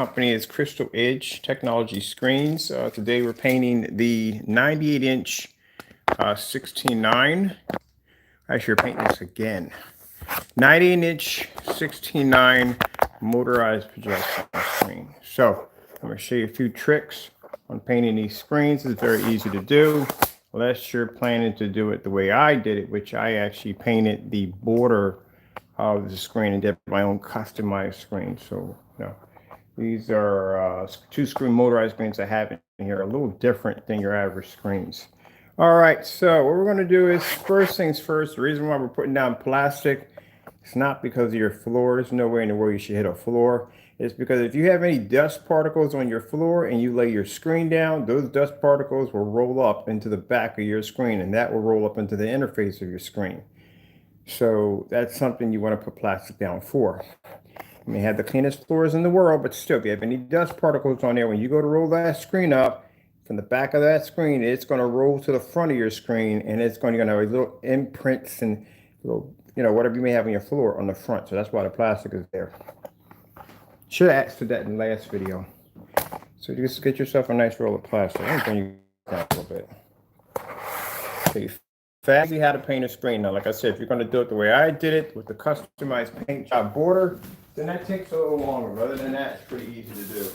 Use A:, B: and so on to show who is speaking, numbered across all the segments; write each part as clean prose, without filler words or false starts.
A: Company is Crystal Edge Technology Screens. Today we're painting the 98-inch 16:9. Actually, we're painting this again. 98-inch 16:9 motorized projection screen. So I'm going to show you a few tricks on painting these screens. It's very easy to do, unless you're planning to do it the way I did it, which I actually painted the border of the screen and did my own customized screen. So these are two screen motorized screens I have in here, a little different than your average screens. All right, so what we're going to do is, first things first, the reason why we're putting down plastic, it's not because of your floor. There's no way in the world you should hit a floor. It's because if you have any dust particles on your floor and you lay your screen down, those dust particles will roll up into the back of your screen, and that will roll up into the interface of your screen. So that's something you want to put plastic down for. You may have the cleanest floors in the world, but still, if you have any dust particles on there, when you go to roll that screen up, from the back of that screen, it's going to roll to the front of your screen, and it's going to have little imprints and little, whatever you may have on your floor on the front. So that's why the plastic is there. Should have asked for that in the last video. So just get yourself a nice roll of plastic. I'm going to bring you down a little bit. Okay, fast how to paint a screen. Now, like I said, if you're going to do it the way I did it with the customized paint job border, then that takes a little longer. But other than that, it's pretty easy to do.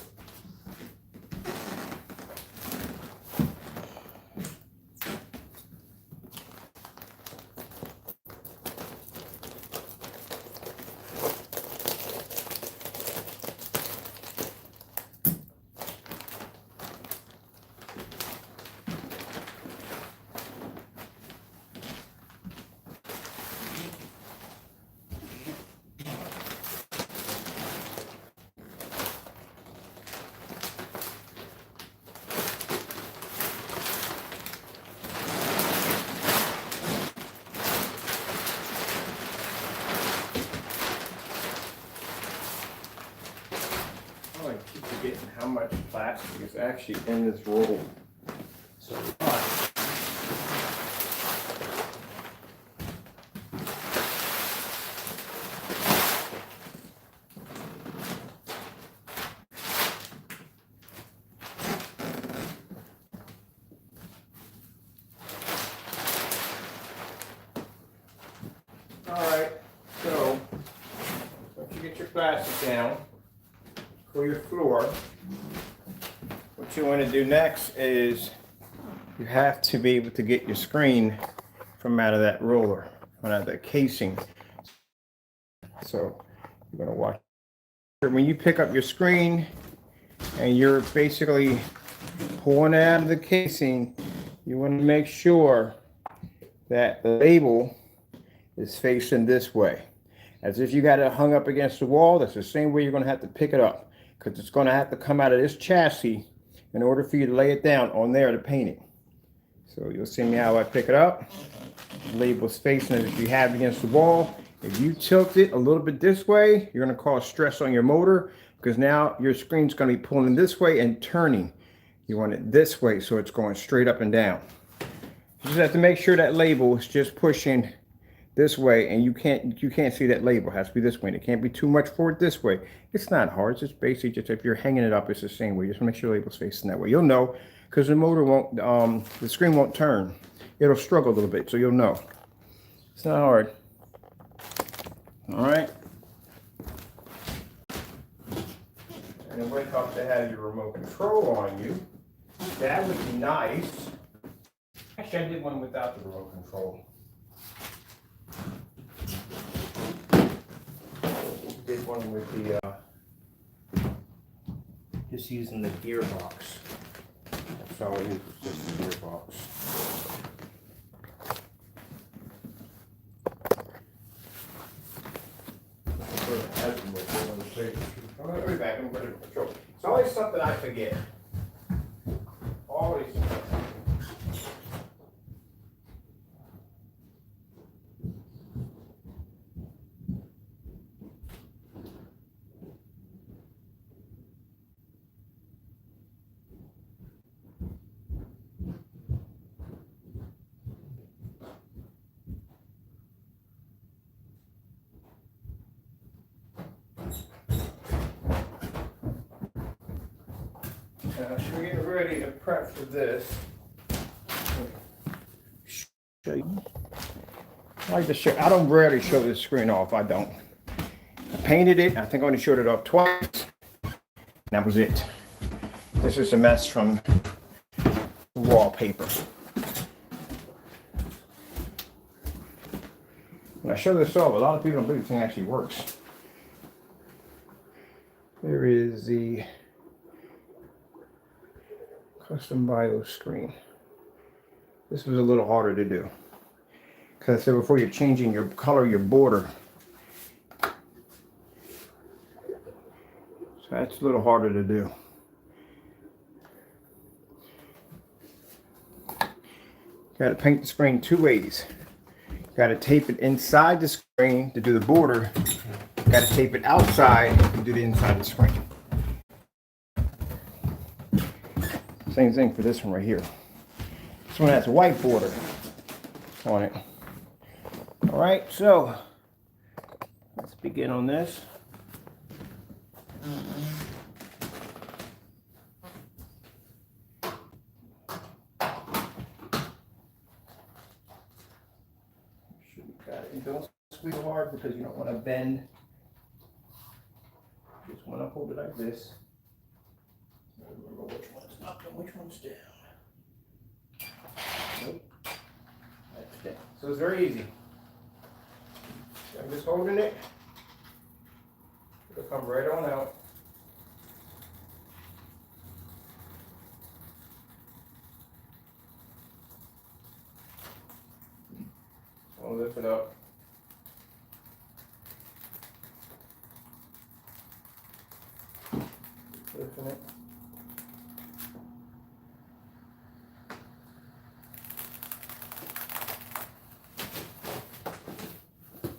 A: I keep forgetting how much plastic is actually in this roll. So alright, so once you get your plastic down for your floor, what you want to do next is you have to be able to get your screen from out of that roller, out of that casing. So you're going to watch. When you pick up your screen and you're basically pulling it out of the casing, you want to make sure that the label is facing this way. As if you got it hung up against the wall, that's the same way you're going to have to pick it up, because it's going to have to come out of this chassis in order for you to lay it down on there to paint it. So you'll see me how I pick it up. The label's facing it if you have it against the wall. If you tilt it a little bit this way, you're going to cause stress on your motor, because now your screen's going to be pulling this way and turning. You want it this way so it's going straight up and down. You just have to make sure that label is just pushing this way, and you can't see that label. It has to be this way, and it can't be too much forward this way. It's not hard. It's just basically just if you're hanging it up, it's the same way. Just make sure the label's facing that way. You'll know, because the motor won't, the screen won't turn. It'll struggle a little bit, so you'll know. It's not hard. All right. And it would help to have your remote control on you. That would be nice. Actually, I did one without the remote control. Did one with the just using the gearbox. That's all I use, just the gearbox. I'll be back. I'm going to control. It's always something I forget. Always. Now, we're getting ready to prep for this. Show you. I like to show. I don't rarely show this screen off. I don't. I painted it. I think I only showed it off twice. That was it. This is a mess from the wallpaper. When I show this off, a lot of people don't believe the thing actually works. There is the custom BIOS screen. This was a little harder to do. Because I said before, you're changing your color, your border. So that's a little harder to do. Got to paint the screen two ways. Got to tape it inside the screen to do the border. Got to tape it outside to do the inside of the screen. Same thing for this one right here. This one has a white border on it. All right, so let's begin on this. Don't squeeze hard because you don't want to bend. Just want to hold it like this. Remember which one's up and which one's down. Nope. That's down. So it's very easy. So I'm just holding it. It'll come right on out. I'll lift it up. Lifting it.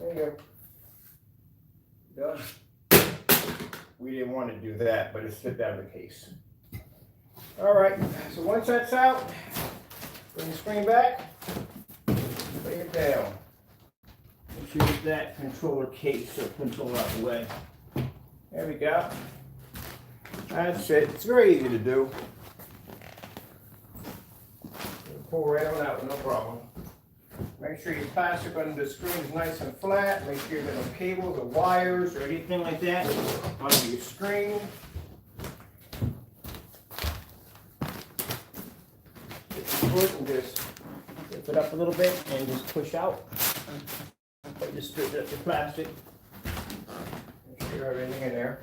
A: There you go. Done. We didn't want to do that, but it slipped out of the case. All right, so once that's out, bring the screen back, lay it down. Make sure you get that controller case or controller out of the way. There we go. That's it. It's very easy to do. Pull right on out, no problem. Make sure your plastic under the screen is nice and flat. Make sure there are no cables or wires or anything like that under your screen. It's important, just lift it up a little bit and just push out. Just straighten up your plastic. Make sure you have everything in there.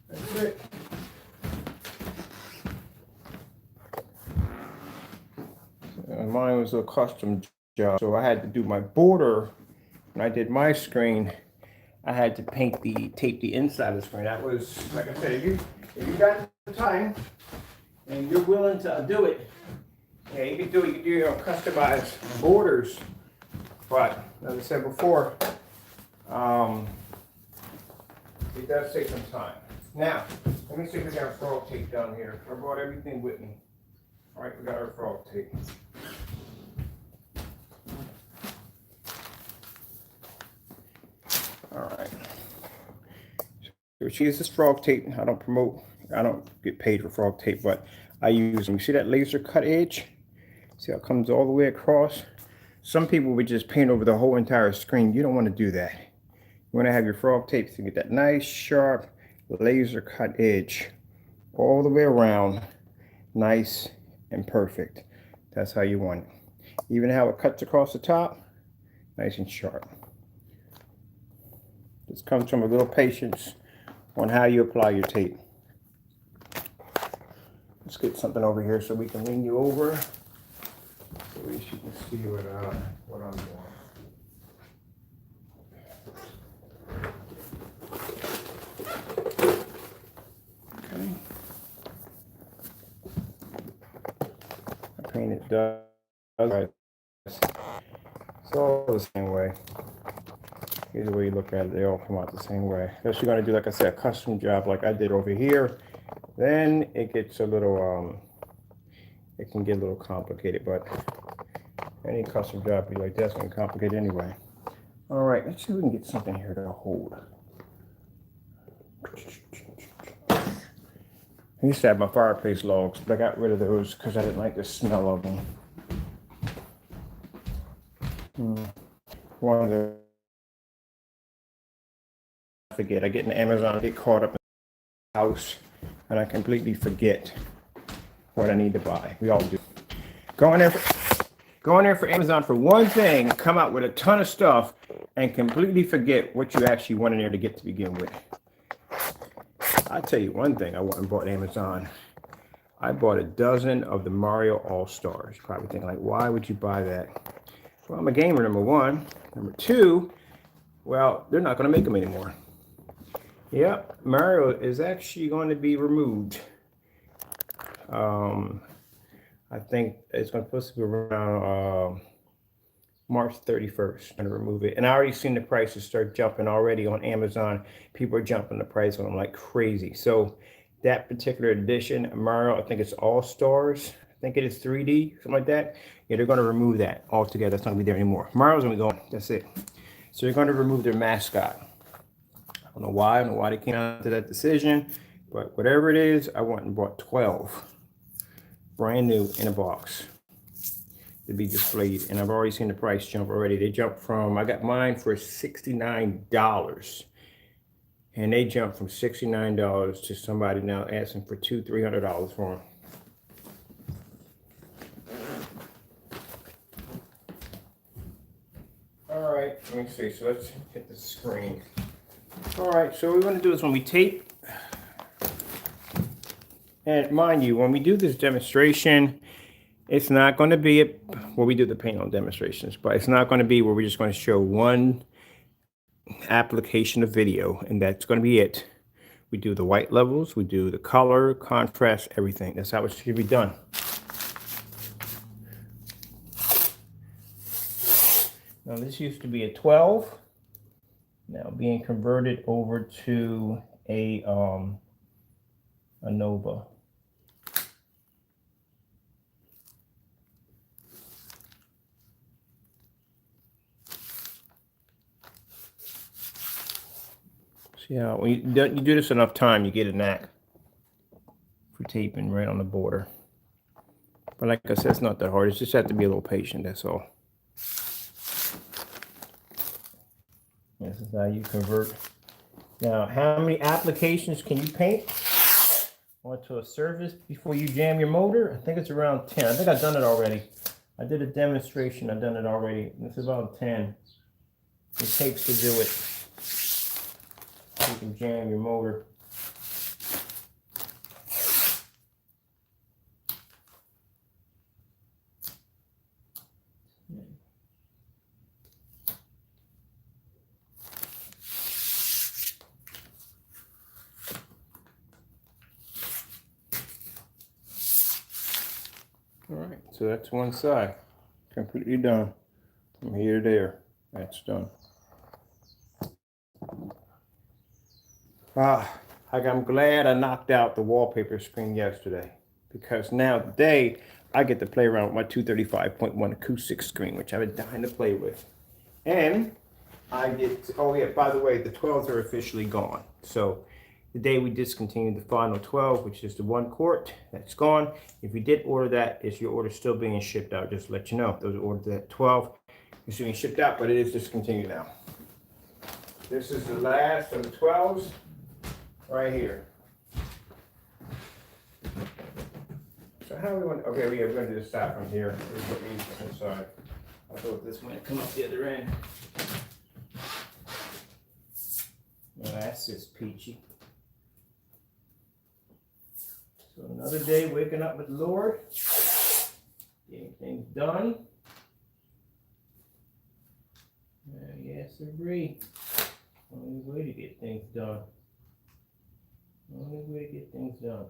A: That's it. Mine was a custom job, so I had to do my border. When I did my screen, I had to tape the inside of the screen. That was, like I said, if you got the time and you're willing to do it, yeah, you can do it. You can do your own customized borders, but as I said before, it does take some time. Now, let me see if we got our frog tape down here. I brought everything with me. All right, we got our frog tape. All right. So she uses frog tape. I don't get paid for frog tape, but I use them. You see that laser cut edge? See how it comes all the way across? Some people would just paint over the whole entire screen. You don't want to do that. You want to have your frog tape to get that nice, sharp, laser cut edge all the way around, nice and perfect. That's how you want it. Even how it cuts across the top, nice and sharp. This comes from a little patience on how you apply your tape. Let's get something over here so we can lean you over, so at least you can see what I'm doing. Okay. I painted it right. It's all the same way. Either way you look at it, they all come out the same way. Unless you're going to do, like I said, a custom job like I did over here, then it gets a little, it can get a little complicated, but any custom job be like that's going to complicate anyway. All right, let's see if we can get something here to hold. I used to have my fireplace logs, but I got rid of those because I didn't like the smell of them. One of the I get in Amazon, I get caught up in the house, and I completely forget what I need to buy. We all do. Go in there for Amazon for one thing, come out with a ton of stuff, and completely forget what you actually went in there to get to begin with. I'll tell you one thing I went and bought Amazon. I bought a dozen of the Mario All-Stars. You're probably thinking, like, why would you buy that? Well, I'm a gamer, number one. Number two, well, they're not going to make them anymore. Yep, Mario is actually going to be removed. I think it's supposed to be around March 31st. I'm going to remove it. And I already seen the prices start jumping already on Amazon. People are jumping the price on them like crazy. So that particular edition, Mario, I think it's All Stars. I think it is 3D, something like that. Yeah, they're going to remove that altogether. That's not going to be there anymore. Mario's going to be gone. That's it. So they're going to remove their mascot. I don't know why. I don't know why they came out to that decision. But whatever it is, I went and bought 12. Brand new in a box to be displayed. And I've already seen the price jump already. They jumped from, I got mine for $69. And they jumped from $69 to somebody now asking for $200-300 for them. All right, let me see. So let's hit the screen. All right, so what we're going to do is when we tape, and mind you, when we do this demonstration, it's not going to be where we do the paint on demonstrations, but it's not going to be where we're just going to show one application of video, and that's going to be it. We do the white levels, we do the color, contrast, everything. That's how it should be done. Now this used to be a 12, now being converted over to a Nova. See how when you do this enough time, you get a knack for taping right on the border. But like I said, it's not that hard. It's just have to be a little patient. That's all. This is how you convert. Now, how many applications can you paint onto a surface before you jam your motor? I think it's around 10. I think I've done it already. I did a demonstration. I've done it already. This is about 10. It takes to do it. You can jam your motor. All right, so that's one side, completely done. From here to there, that's done. I'm glad I knocked out the wallpaper screen yesterday, because now today I get to play around with my 235.1 acoustic screen, which I've been dying to play with. And I get, oh yeah, by the way, the 12s are officially gone. So today we discontinued the final 12, which is the 1 quart. That's gone. If you did order that, is your order still being shipped out? Just to let you know, those orders at 12 is being shipped out, but it is discontinued now. This is the last of the 12s right here. So how we want? Okay, we're going to do the stop from here. We're going to use this inside. I thought this might come up the other end. Well, that's just peachy. So another day waking up with the Lord, getting things done. Yes, agree. Only way to get things done. Only way to get things done.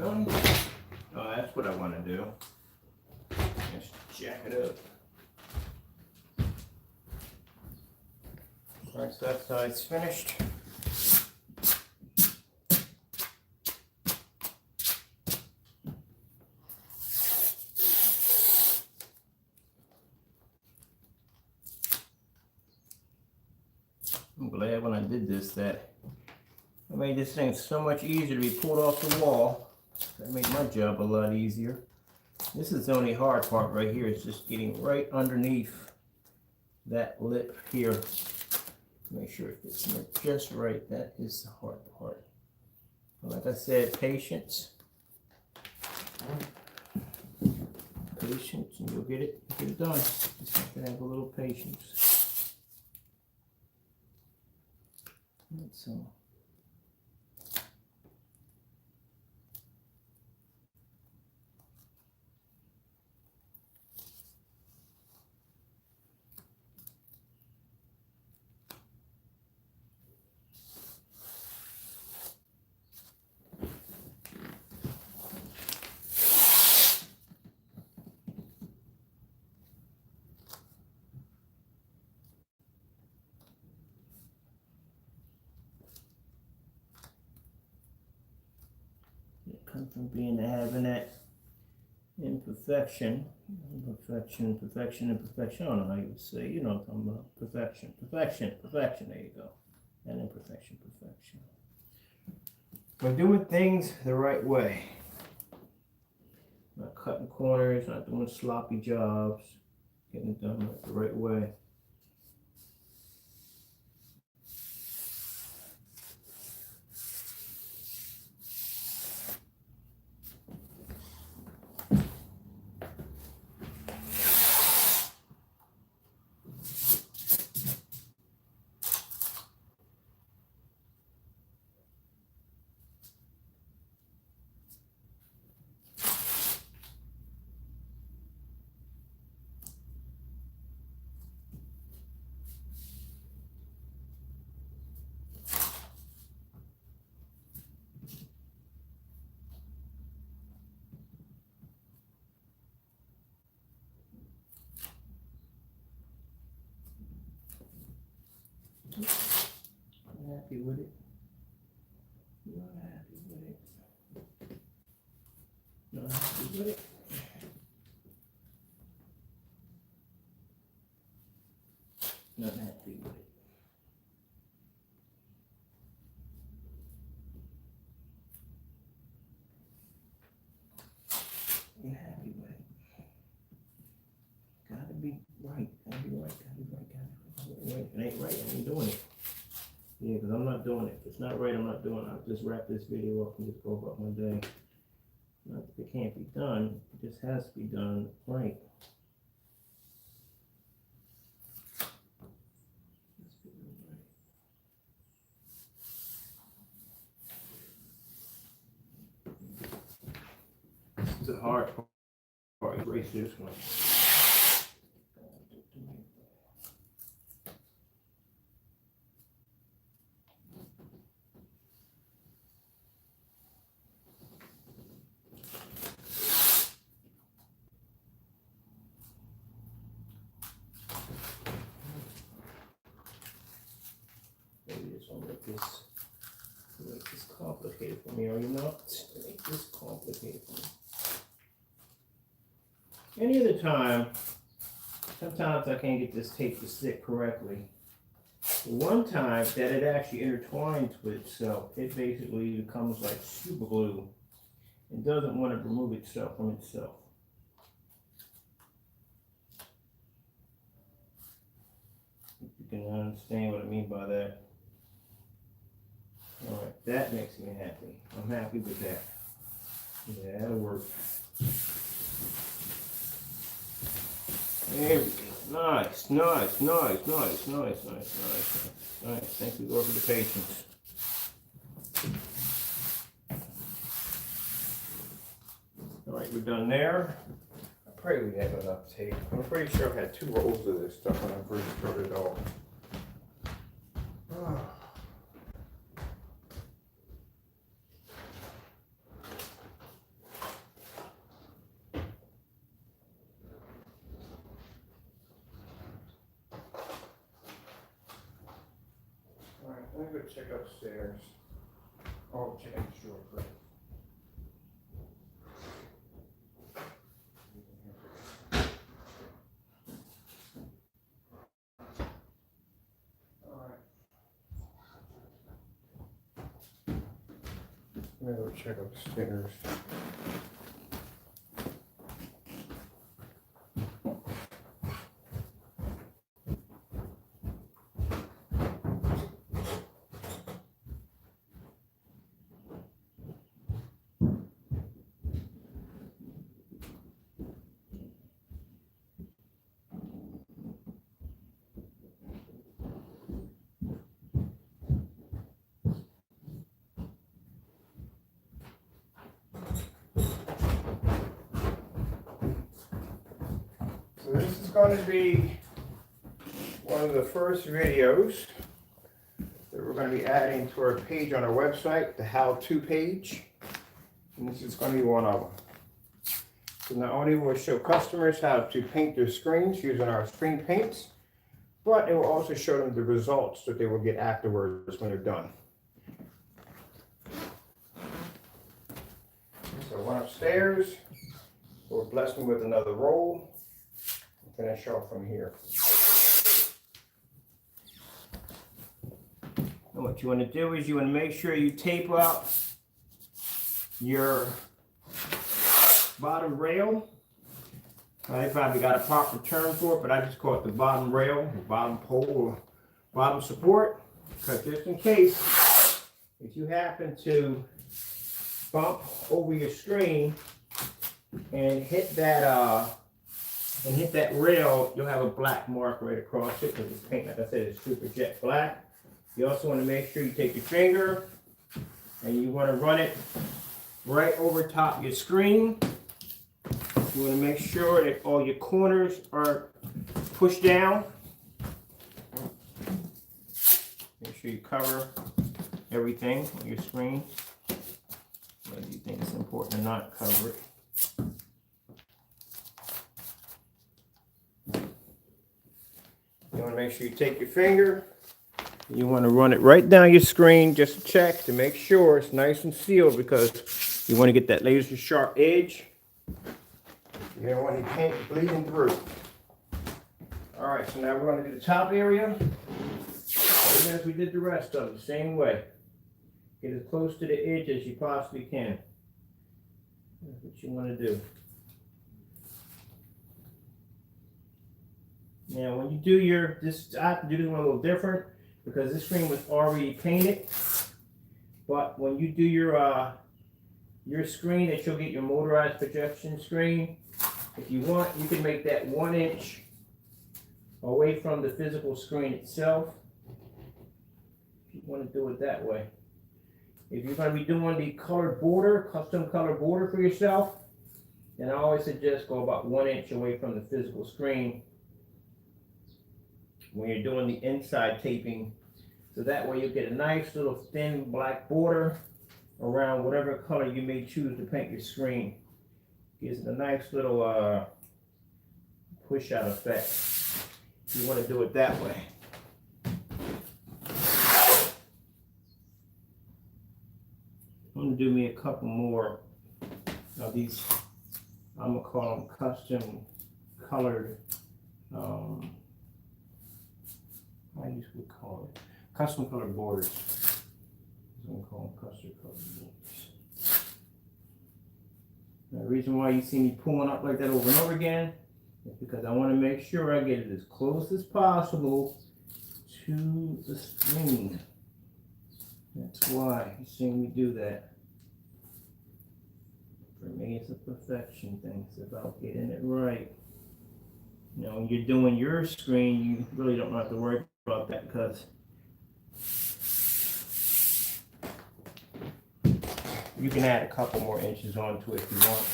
A: Tony? Oh, that's what I want to do. Just jack it up. All right, so that side's finished. I'm glad when I did this that I made this thing so much easier to be pulled off the wall. That made my job a lot easier. This is the only hard part right here, is just getting right underneath that lip here. Make sure it fits in there just right. That is the hard part. Like I said, patience. Patience, and you'll get it done. Just have to have a little patience. That's all. Comes from being having that imperfection, imperfection. I don't know how you would say, you know what I'm talking about. Perfection, there you go. And imperfection, perfection. We're doing things the right way. Not cutting corners, not doing sloppy jobs, getting it done the right way. I'm happy with it. Not happy with it. Not happy with it. Not happy with it. Not happy with it. Gotta be right. Gotta be right. If it ain't right, I ain't doing it. Yeah, because I'm not doing it. If it's not right, I'm not doing it. I'll just wrap this video up and just go about my day. Not that it can't be done. It just has to be done right. This is the hard part. Erase this one. Make this complicated for me, are you not? Make this complicated for me. Any other time, sometimes I can't get this tape to stick correctly. One time that it actually intertwines with itself, it basically becomes like super glue and doesn't want to remove itself from itself. If you can understand what I mean by that. All right, that makes me happy. I'm happy with that. Yeah, that'll work. There we go. Nice. Thank you, Lord, for the patience. All right, we're done there. I pray we have enough tape. I'm pretty sure I've had 2 rolls of this stuff when I first started off. go check upstairs. Oh, check out the drawer first. I'm gonna go check upstairs. So this is going to be one of the first videos that we're going to be adding to our page on our website, the how-to page. And this is going to be one of them. So not only will it show customers how to paint their screens using our screen paints, but it will also show them the results that they will get afterwards when they're done. So I went upstairs, we'll bless them with another roll. Finish off from here. And what you want to do is you want to make sure you tape up your bottom rail. They probably got a proper term for it, but I just call it the bottom rail, or bottom pole, or bottom support. Because just in case, if you happen to bump over your screen and hit that rail, you'll have a black mark right across it because it's paint, like I said, it's super jet black. You also want to make sure you take your finger and you want to run it right over top your screen. You want to make sure that all your corners are pushed down. Make sure you cover everything on your screen. Whether you think it's important or not, cover it. You want to make sure you take your finger, you want to run it right down your screen just to check to make sure it's nice and sealed, because you want to get that laser sharp edge. You don't want any paint bleeding through. Alright, so now we're going to do the top area. Same as we did the rest of it, the same way. Get as close to the edge as you possibly can. That's what you want to do. Now, when you do I have to do this one a little different because this screen was already painted. But when you do your screen that you'll get your motorized projection screen, if you want, you can make that 1 inch away from the physical screen itself. If you want to do it that way. If you're going to be doing the colored border, custom colored border for yourself, then I always suggest go about 1 inch away from the physical screen when you're doing the inside taping, so that way you'll get a nice little thin black border around whatever color you may choose to paint your screen. Gives it a nice little push out effect if you want to do it that way. I'm going to do me a couple more of these, I'm going to call them custom colored, I used to call it custom colored borders. I'm going to call them custom colored borders. Now, the reason why you see me pulling up like that over and over again is because I want to make sure I get it as close as possible to the screen. That's why you see me do that. For me, it's a perfection thing. It's about getting it right. You know, when you're doing your screen, you really don't have to worry about that because you can add a couple more inches onto it if you want.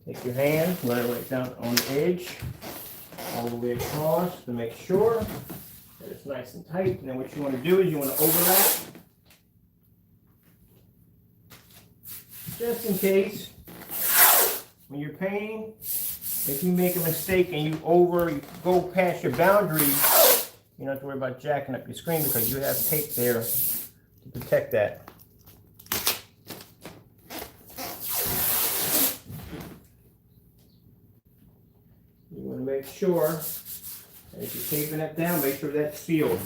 A: Take your hand, run it right down on the edge, all the way across to make sure that it's nice and tight. And then what you want to do is you want to overlap, just in case when you're painting, if you make a mistake and you go past your boundaries, you don't have to worry about jacking up your screen because you have tape there to protect that. You want to make sure, as you're taping it down, make sure that's sealed.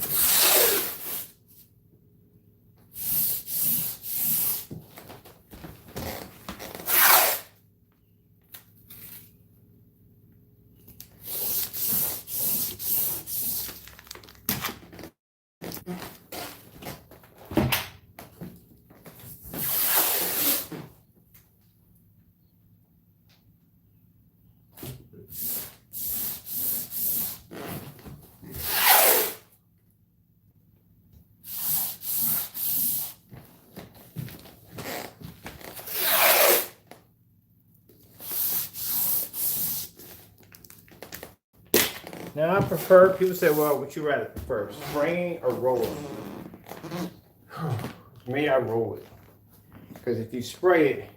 A: Now I prefer, people say, well, would you rather prefer, spraying or rolling? For me, I roll it. Because if you spray it,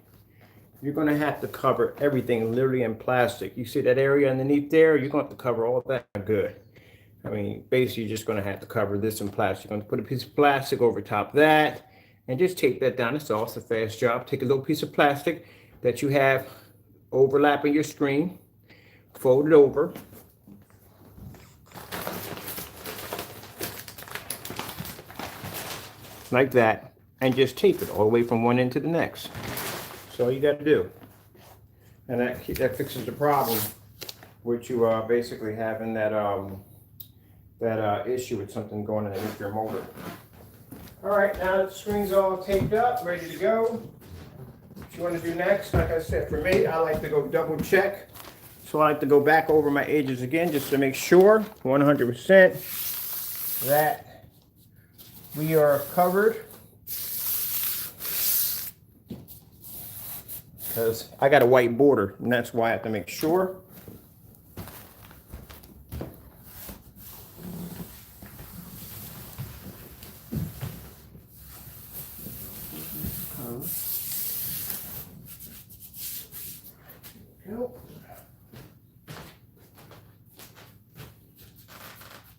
A: you're going to have to cover everything literally in plastic. You see that area underneath there? You're going to have to cover all that good. I mean, basically, you're just going to have to cover this in plastic. You're going to put a piece of plastic over top of that and just tape that down. It's all a fast job. Take a little piece of plastic that you have overlapping your screen, fold it over. Like that, and just tape it all the way from one end to the next. That's all you got to do, and that fixes the problem with you basically having that issue with something going underneath your motor. All right, now that the screen's all taped up, ready to go. What you want to do next? Like I said, for me, I like to go double check. So I like to go back over my edges again just to make sure 100% that we are covered, because I got a white border, and that's why I have to make sure.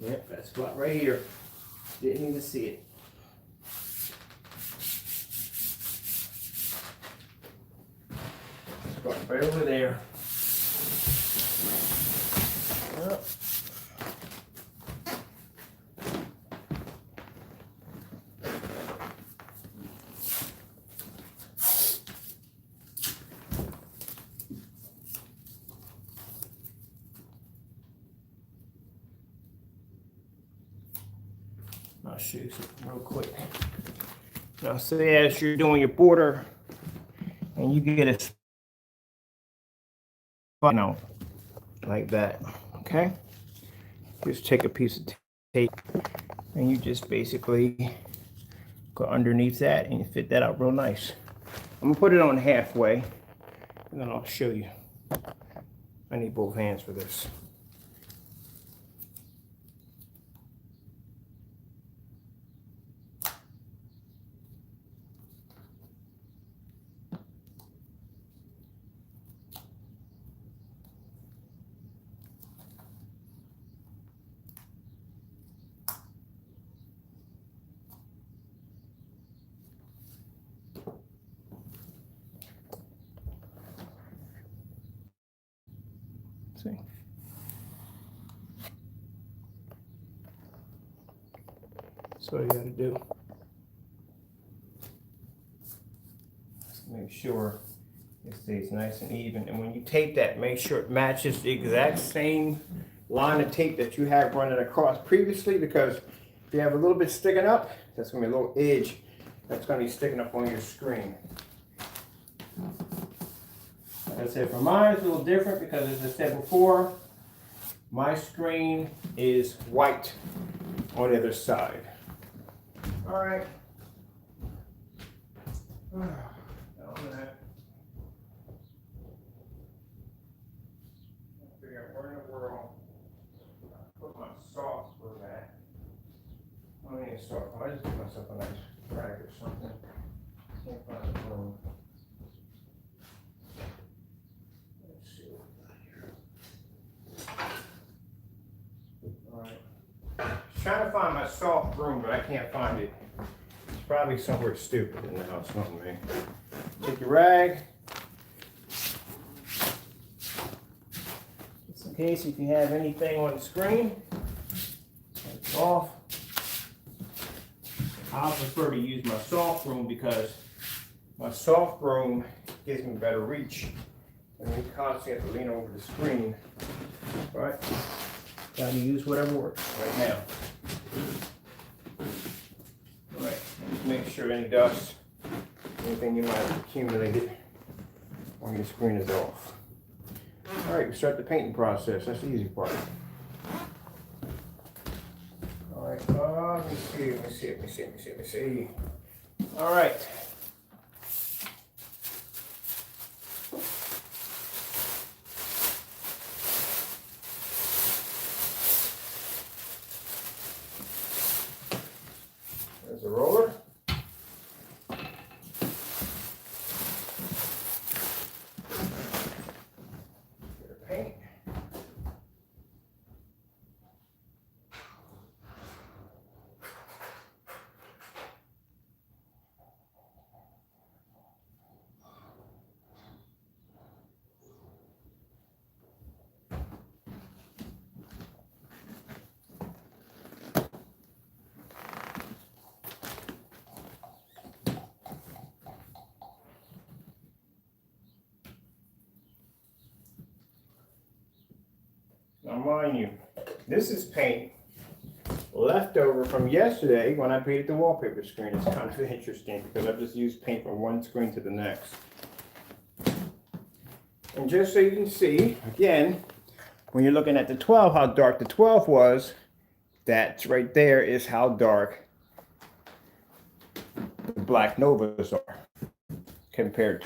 A: Yep, that spot right here. Didn't need to see it. Spot right over there. Yep. I'll show you something real quick. Now, say as you're doing your border and you get a spot, like that, okay? Just take a piece of tape and you just basically go underneath that and you fit that out real nice. I'm gonna put it on halfway and then I'll show you. I need both hands for this. See? That's what you gotta do. Just make sure it stays nice and even. And when you tape that, make sure it matches the exact same line of tape that you have running across previously, because if you have a little bit sticking up, that's gonna be a little edge that's gonna be sticking up on your screen. Like I said, for mine it's a little different because, as I said before, my screen is white on the other side. All right. myself a nice rag or something. Can't find the broom. Let's see what we got here. All right. Trying to find my soft broom, but I can't find it. It's probably somewhere stupid in the house, not me. Take your rag. Just in case if you have anything on the screen, take it off. I prefer to use my soft broom because my soft broom gives me better reach. And you constantly have to lean over the screen. Right? Gotta use whatever works right now. All right, just make sure any dust, anything you might have accumulated on your screen is off. All right, we start the painting process. That's the easy part. All right, let me see. All right. There's a roller. Paint. Now mind you, this is paint leftover from yesterday when I painted the wallpaper screen. It's kind of interesting because I've just used paint from one screen to the next. And just so you can see, again, when you're looking at the 12, how dark the 12 was, that right there is how dark the Black Novas are compared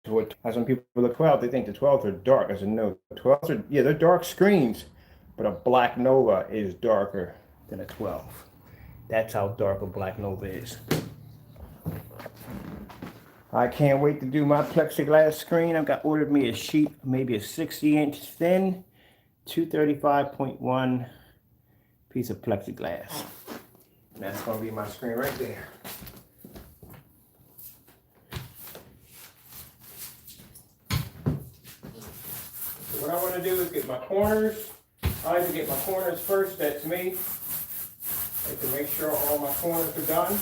A: to what, as when people look at 12, they think the 12s are dark. I said, no, the 12s are, yeah, they're dark screens, but a Black Nova is darker than a 12. That's how dark a Black Nova is. I can't wait to do my plexiglass screen. I've got ordered me a sheet, maybe a 60-inch thin, 235.1 piece of plexiglass. And that's going to be my screen right there. So what I want to do is get my corners. I like to get my corners first. That's me. I like to make sure all my corners are done.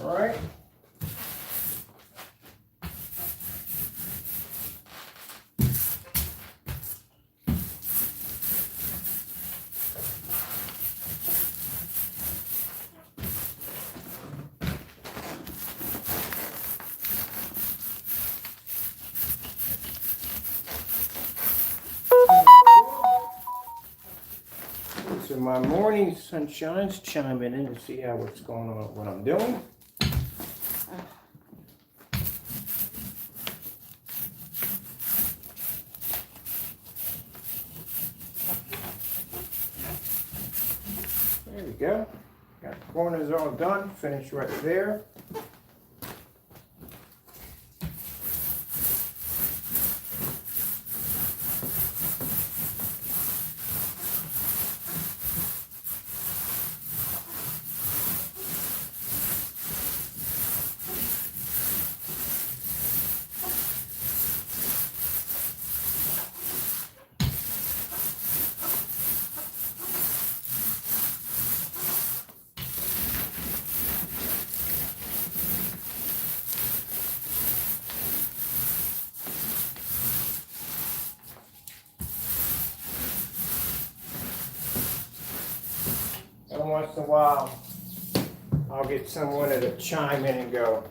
A: All right. So my morning sunshine's chiming in to see how what's going on, what I'm doing. There we go. Got the corners all done, finished right there. once in a while, I'll get someone to chime in and go,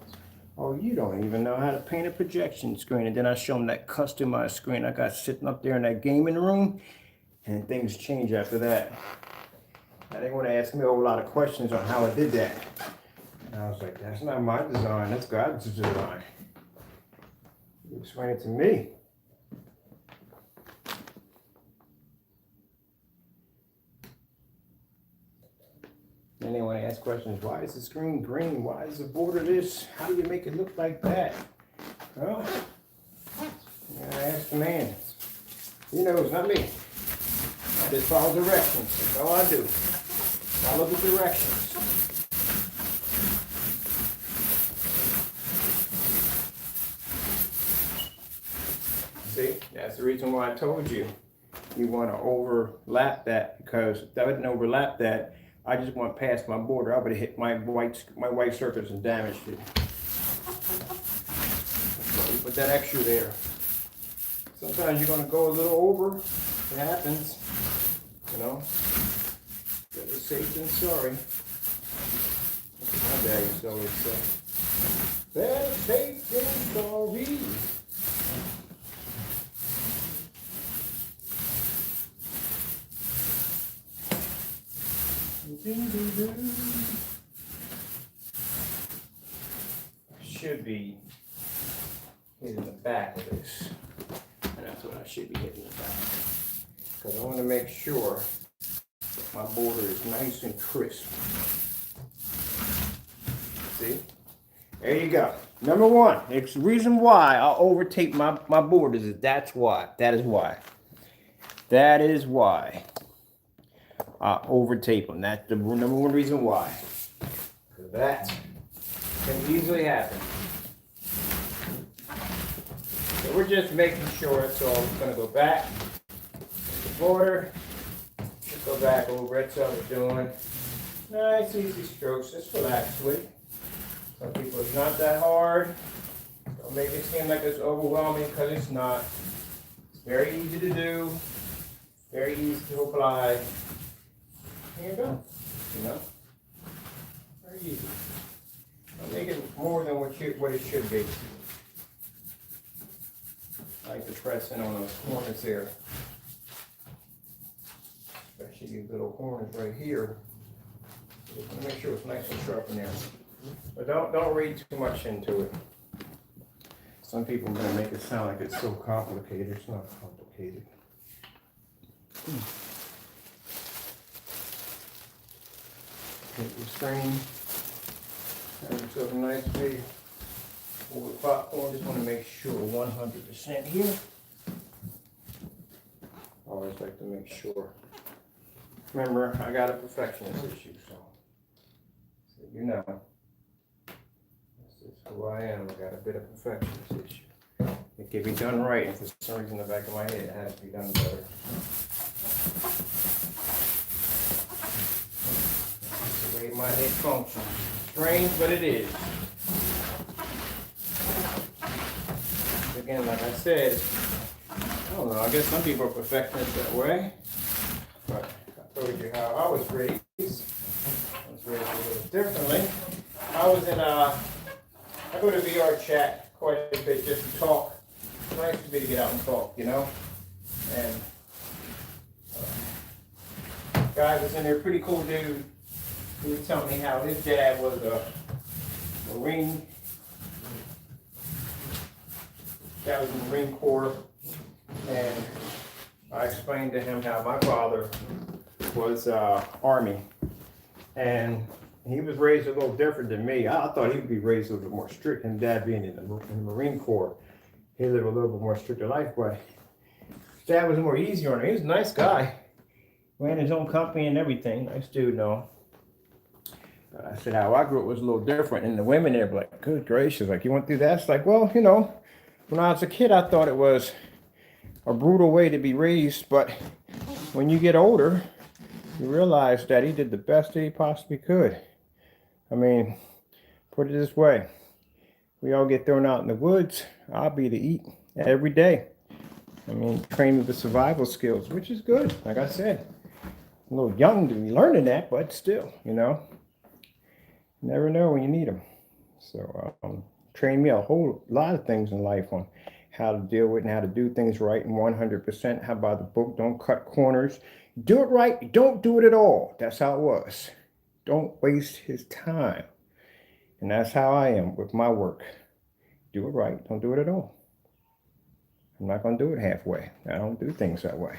A: oh, you don't even know how to paint a projection screen. And then I show them that customized screen I got sitting up there in that gaming room, and things change after that. Now they want to ask me a whole lot of questions on how I did that. And I was like, that's not my design, that's God's design. You explain it to me. Then they want to ask questions, why is the screen green? Why is the border this? How do you make it look like that? Well, you gotta ask the man. He knows, not me. I just follow directions. That's all I do. Follow the directions. See, that's the reason why I told you want to overlap that, because if I didn't overlap that, I just went past my border. I would have hit my white surface and damaged it. So put that extra there. Sometimes you're going to go a little over. It happens, you know. Better safe than sorry. My dad used to always say, better safe than sorry. Should be hitting the back of this, and that's what I should be hitting the back, because I want to make sure my border is nice and crisp. See, there you go. Number one, it's the reason why I over tape my borders. That is why I over tape them. That's the number one reason why. Because that can easily happen. So we're just making sure it's all going to go back. The border. Just go back over it. That's all we're doing. Nice, easy strokes. Just relax with it. Some people, it's not that hard. Don't make it seem like it's overwhelming, because it's not. It's very easy to do. Very easy to apply. There you go. You know? Very easy. Don't make it more than what it should be. I like to press in on those corners there. Especially these little corners right here. Just make sure it's nice and sharp in there. But don't read too much into it. Some people are going to make it sound like it's so complicated. It's not complicated. Take your screen. Have yourself a nice big bowl of popcorn. Just want to make sure 100% here. Always like to make sure. Remember, I got a perfectionist issue, so you know. This is who I am. I got a bit of perfectionist issue. It can be done right, and for some reason in the back of my head it has to be done better. That's the way my head functions. Strange, but it is. Again, like I said, I don't know, I guess some people are perfectionists that way. But I told you how I was raised. I was raised a little differently. I go to VR chat quite a bit just to talk. It's nice to be to get out and talk, you know? And guy was in there, pretty cool dude. He was telling me how his dad was a Marine. Dad was in the Marine Corps. And I explained to him how my father was Army. And he was raised a little different than me. I thought he would be raised a little bit more strict, and Dad being in the Marine Corps, he lived a little bit more stricter life, but Dad was more easier on him. He was a nice guy. Ran his own company and everything. Nice dude, no. But I said how I grew up was a little different, and the women there were like, good gracious, like, you went through that? It's like, well, you know, when I was a kid, I thought it was a brutal way to be raised, but when you get older, you realize that he did the best that he possibly could. I mean, put it this way. We all get thrown out in the woods. I'll be to eat every day. I mean, training the survival skills, which is good. Like I said, a little young to be learning that, but still, you know, you never know when you need them. So trained me a whole lot of things in life on how to deal with and how to do things right, and 100%. How about the book? Don't cut corners. Do it right. Don't do it at all. That's how it was. Don't waste his time. And that's how I am with my work. Do it right. Don't do it at all. I'm not going to do it halfway. I don't do things that way.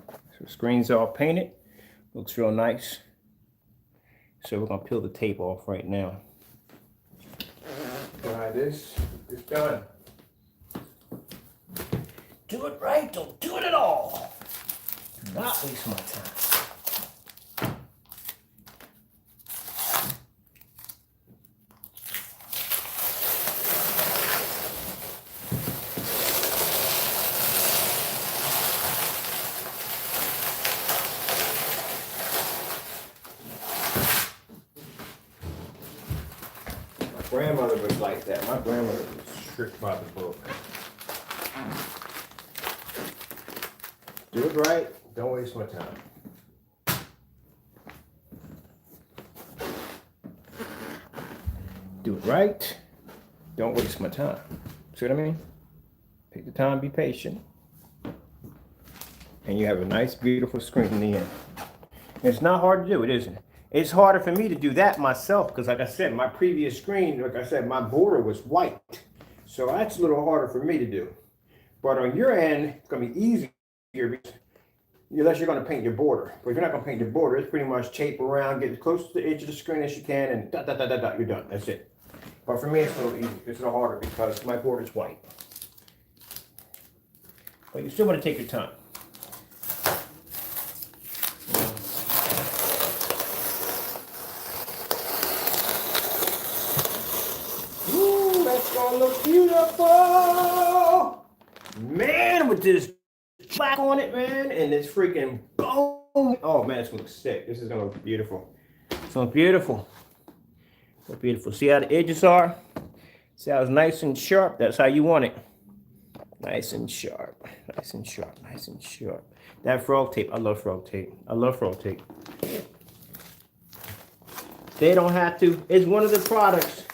A: So the screen's all painted. Looks real nice. So we're going to peel the tape off right now. Try this. It's done. Do it right. Don't do it at all. Do not waste my time. Grandmother was like that. My grandmother was strict by the book. Do it right. Don't waste my time. Do it right. Don't waste my time. See what I mean? Take the time, be patient. And you have a nice, beautiful screen in the end. And it's not hard to do, it isn't. It's harder for me to do that myself because, like I said, my previous screen, like I said, my border was white. So that's a little harder for me to do. But on your end, it's going to be easier unless you're going to paint your border. But if you're not going to paint your border, it's pretty much tape around, get as close to the edge of the screen as you can, and you're done. That's it. But for me, it's a little easier. It's a little harder because my border is white. But you still want to take your time. Look beautiful, man, with this black on it, man, and this freaking bone. Oh man, this looks sick. This is gonna look beautiful. So beautiful. So beautiful. See how the edges are? See how it's nice and sharp? That's how you want it. Nice and sharp. Nice and sharp. Nice and sharp. That frog tape. I love frog tape. I love frog tape. They don't have to. It's one of the products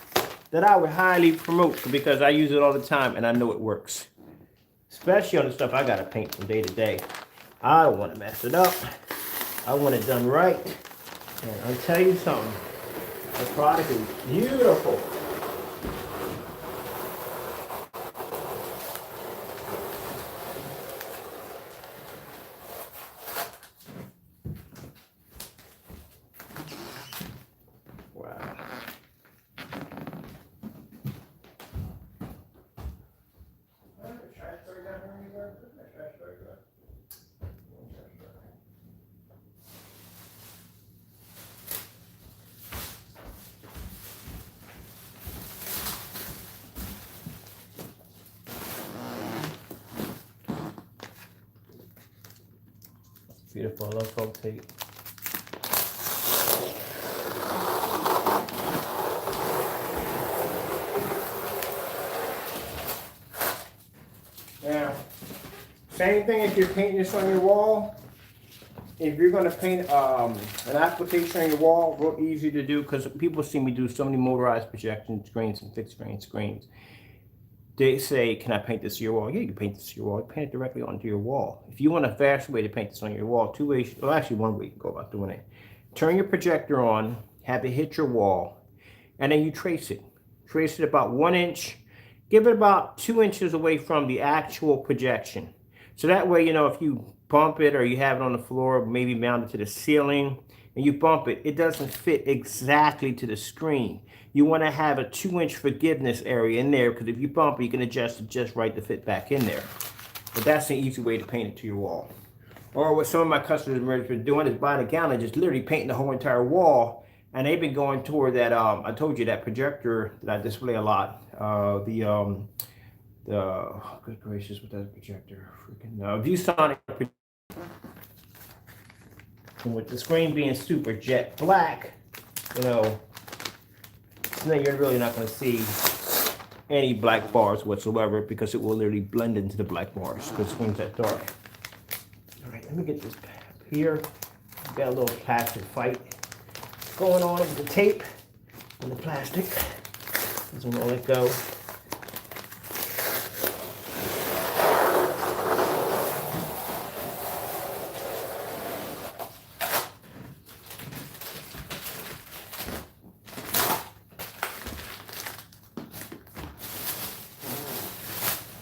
A: that I would highly promote because I use it all the time and I know it works. Especially on the stuff I gotta paint from day to day. I don't want to mess it up. I want it done right. And I'll tell you something. The product is beautiful. Beautiful. I love frog tape. Now, same thing if you're painting this on your wall. If you're going to paint an application on your wall, real easy to do because people see me do so many motorized projection screens and fixed screen screens. They say, can I paint this to your wall? Yeah, you can paint this to your wall. You paint it directly onto your wall. If you want a faster way to paint this on your wall, two ways, well, actually one way you can go about doing it. Turn your projector on, have it hit your wall, and then you trace it. Trace it about 1 inch. Give it about 2 inches away from the actual projection. So that way, you know, if you bump it or you have it on the floor, maybe mounted to the ceiling, and you bump it, it doesn't fit exactly to the screen. You want to have a 2-inch forgiveness area in there because if you bump it, you can adjust it just right to fit back in there. But that's an easy way to paint it to your wall. Or what some of my customers have been doing is buying a gallon and just literally painting the whole entire wall. And they've been going toward that, I told you, that projector that I display a lot. Oh, good gracious, what that projector? Freaking ViewSonic. And with the screen being super jet black, you know, so then you're really not going to see any black bars whatsoever because it will literally blend into the black bars because the screen's that dark. All right, let me get this here. Got a little plastic fight going on with the tape and the plastic. Doesn't want to let go.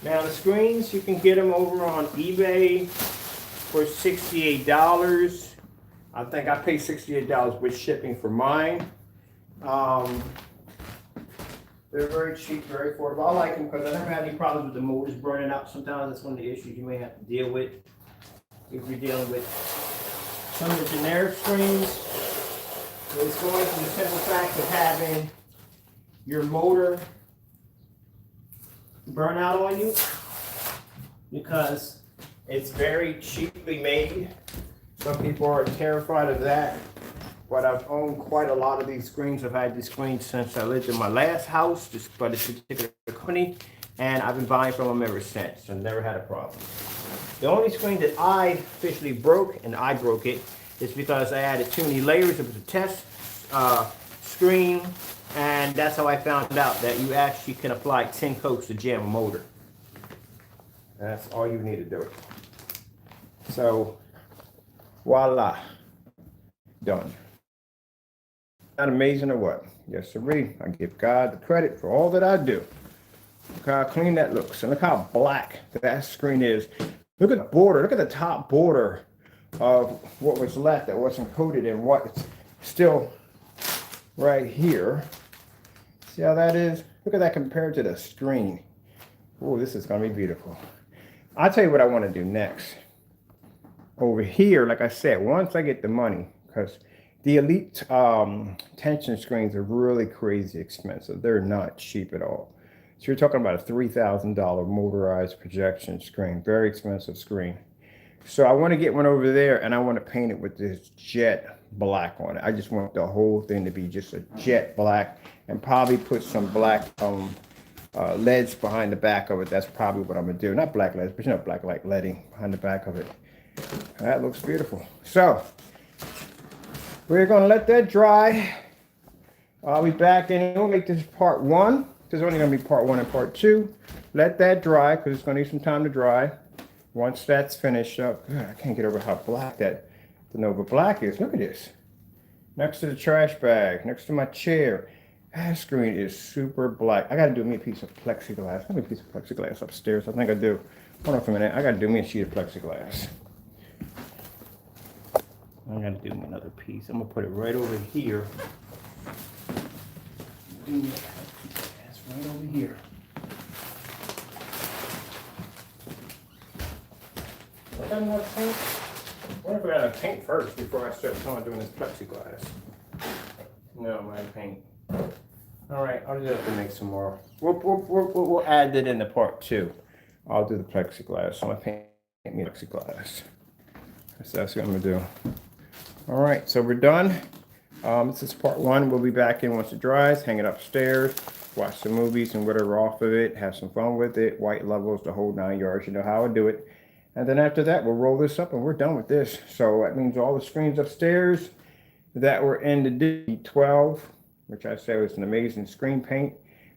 A: Now the screens, you can get them over on eBay for $68. I think I paid $68 with shipping for mine. They're very cheap, very affordable. I like them because I never had any problems with the motors burning out. Sometimes that's one of the issues you may have to deal with if you're dealing with some of the generic screens. It's going from the simple fact of having your motor burn out on you because it's very cheaply made. Some people are terrified of that, but I've owned quite a lot of these screens. I've had these screens since I lived in my last house, just by this particular company, and I've been buying from them ever since and never had a problem. The only screen that I officially broke, and I broke it, is because I added too many layers. It was a test screen, and that's how I found out that you actually can apply 10 coats to jam a motor. That's all you need to do. So, voila, done. Not amazing or what? Yes, sirree. I give God the credit for all that I do. Look how clean that looks, and look how black that screen is. Look at the border. Look at the top border of what was left that wasn't coated and what's still right here. See how that is? Look at that compared to the screen. Oh, this is going to be beautiful. I'll tell you what I want to do next. Over here, like I said, once I get the money, because the Elite tension screens are really crazy expensive. They're not cheap at all. So you're talking about a $3,000 motorized projection screen. Very expensive screen. So I want to get one over there, and I want to paint it with this jet black on it. I just want the whole thing to be just a jet black, and probably put some black LEDs behind the back of it. That's probably what I'm going to do. Not black LEDs, but you know, black light leading behind the back of it. That looks beautiful. So we're going to let that dry. I'll be back, and we'll make this part 1. There's only going to be part 1 and part 2. Let that dry because it's going to need some time to dry. Once that's finished up, God, I can't get over how black that the Nova Black is. Look at this. Next to the trash bag, next to my chair. That screen is super black. I got to do me a piece of plexiglass. I have a piece of plexiglass upstairs. I think I do. Hold on for a minute. I got to do me a sheet of plexiglass. I got to do me another piece. I'm going to put it right over here. Do me that's right over here. I got enough paint? What if I got to paint first before I start doing this plexiglass? No, my paint. All right, I'll just have to make some more. We'll add that into part 2. I'll do the plexiglass. So I paint me plexiglass. That's what I'm gonna do. All right, so we're done. This is part 1. We'll be back in once it dries. Hang it upstairs. Watch some movies and whatever off of it. Have some fun with it. White levels, the whole 9 yards. You know how I do it. And then after that, we'll roll this up and we're done with this. So that means all the screens upstairs that were in the D12, which I say was an amazing screen paint.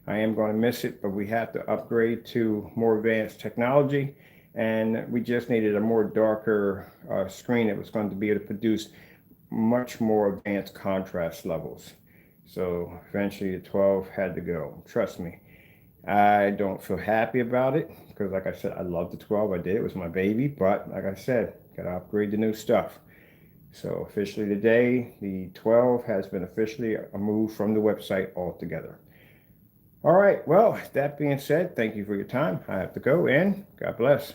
A: I am going to miss it, but we have to upgrade to more advanced technology. And we just needed a more darker screen that was going to be able to produce much more advanced contrast levels. So eventually the 12 had to go. Trust me. I don't feel happy about it because, like I said, I love the 12. I did. It was my baby. But like I said, got to upgrade the new stuff. So officially today, the 12 has been officially removed from the website altogether. All right. Well, that being said, thank you for your time. I have to go, and God bless.